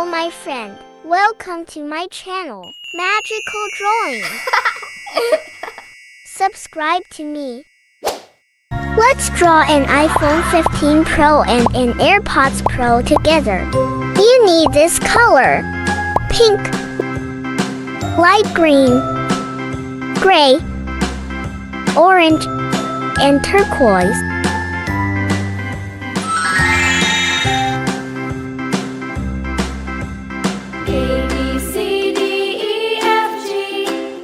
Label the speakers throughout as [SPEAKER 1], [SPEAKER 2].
[SPEAKER 1] Hello, my friend. Welcome to my channel, Magical Drawing. Subscribe to me. Let's draw an iPhone 15 Pro and an AirPods Pro together. You need this color: pink, light green, gray, orange, and turquoise.
[SPEAKER 2] A, B, C, D, E, F, G,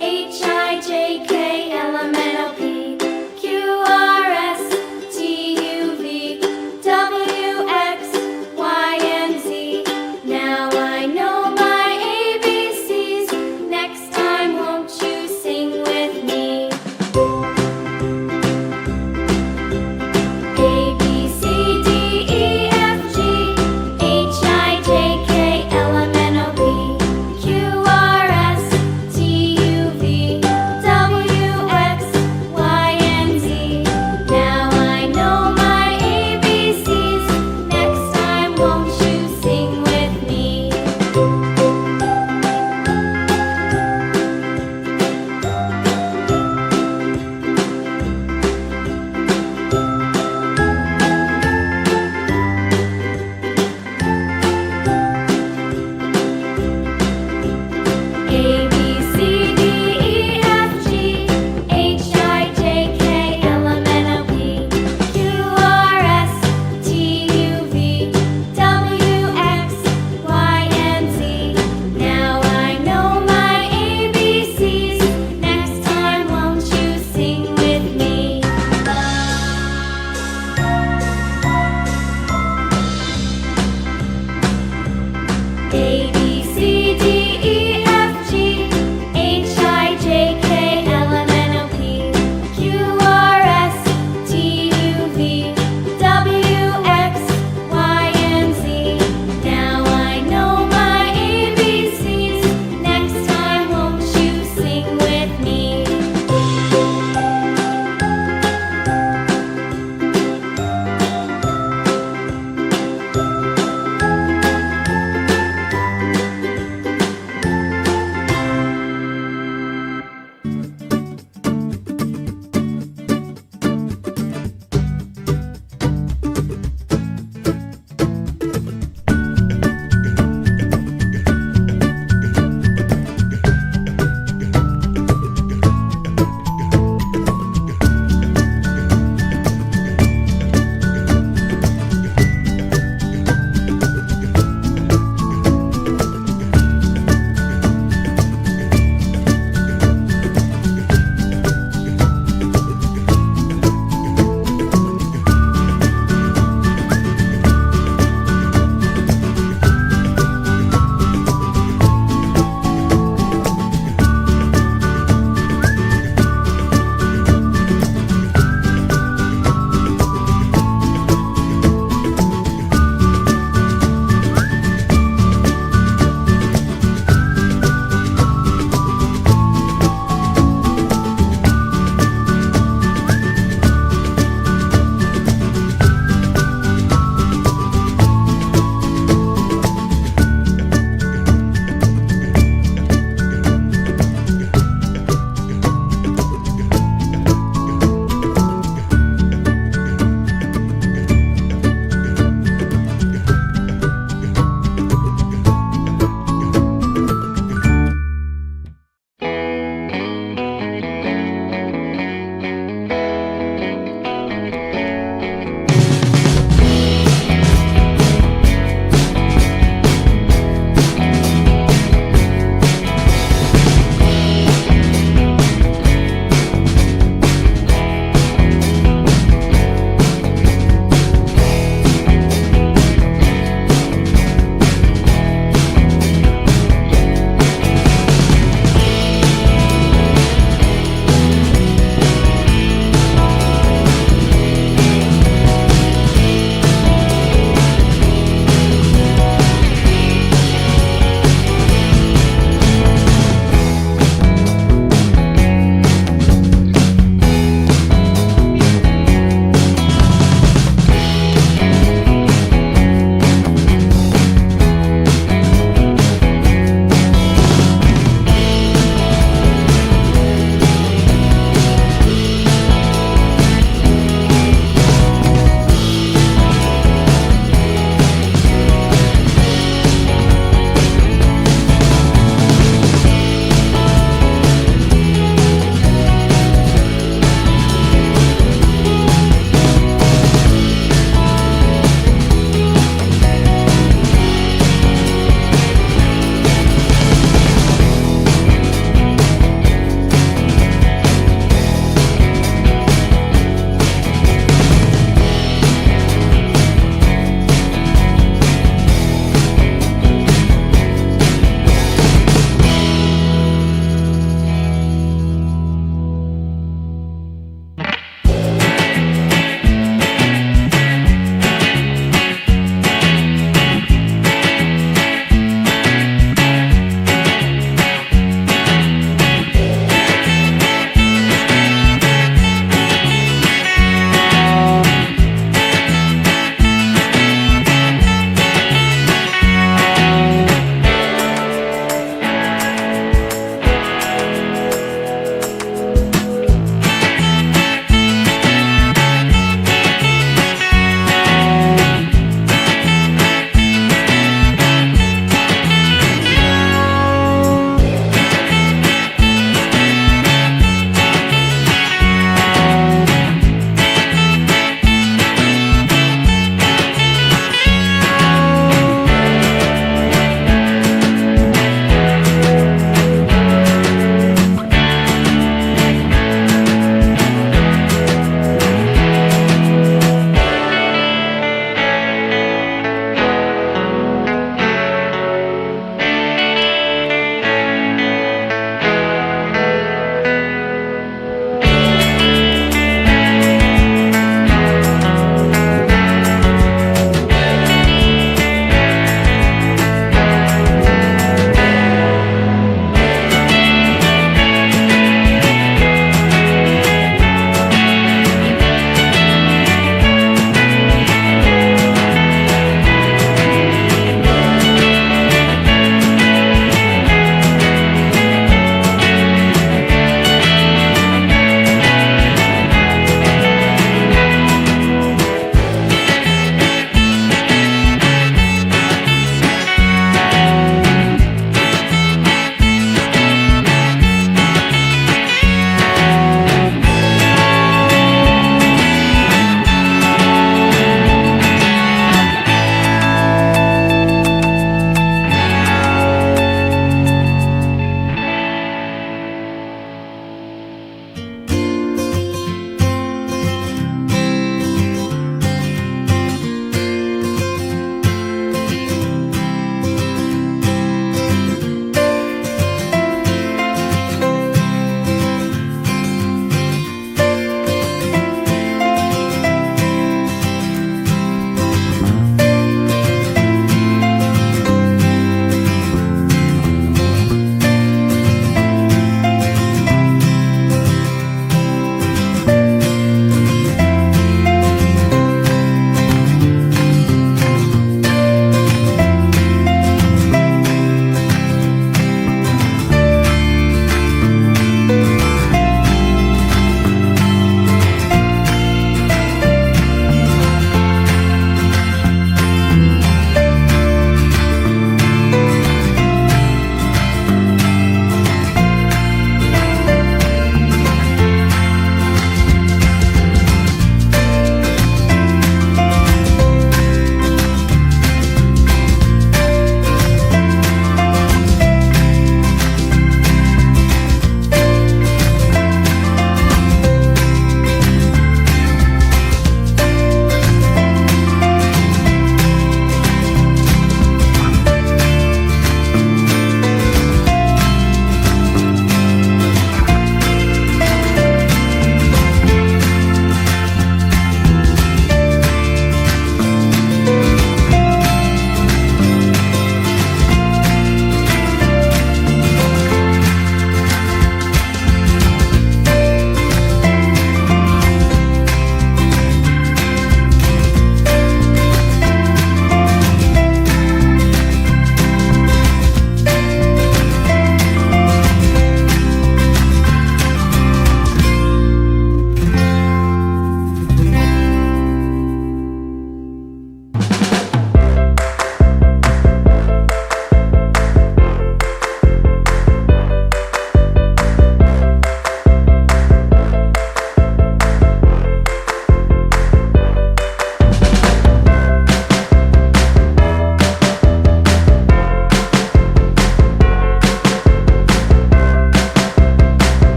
[SPEAKER 2] H, I, J, K, L, M, N, O, P, Q, R, S, T, U, V, W, X, Y, and Z. Now I know my ABCs. Next time, won't you sing with me? A, B, C, D, E, F, G, H, I, J, K, L, M, N, O, P, Q, R, S, T, U, V, W, X, Y, and Z. Now I know my ABCs. Next time, won't you sing with me? A, B, C, D, E, F, G, H, I, J, K, L, M, N, O, P, Q, R, S, T, U, V, W, X, Y, and Z. Now I know my ABCs. Next time, won't you sing with me? A, B, C, D, E, F, G, H, I, J, K, L, M, N, O, P, Q, R, S, T, U, V, W, X, Y, and Z. Now I know my ABCs. Next time, won't you sing with me?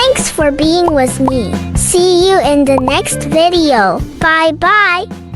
[SPEAKER 1] Thanks for being with me. See you in the next video. Bye bye.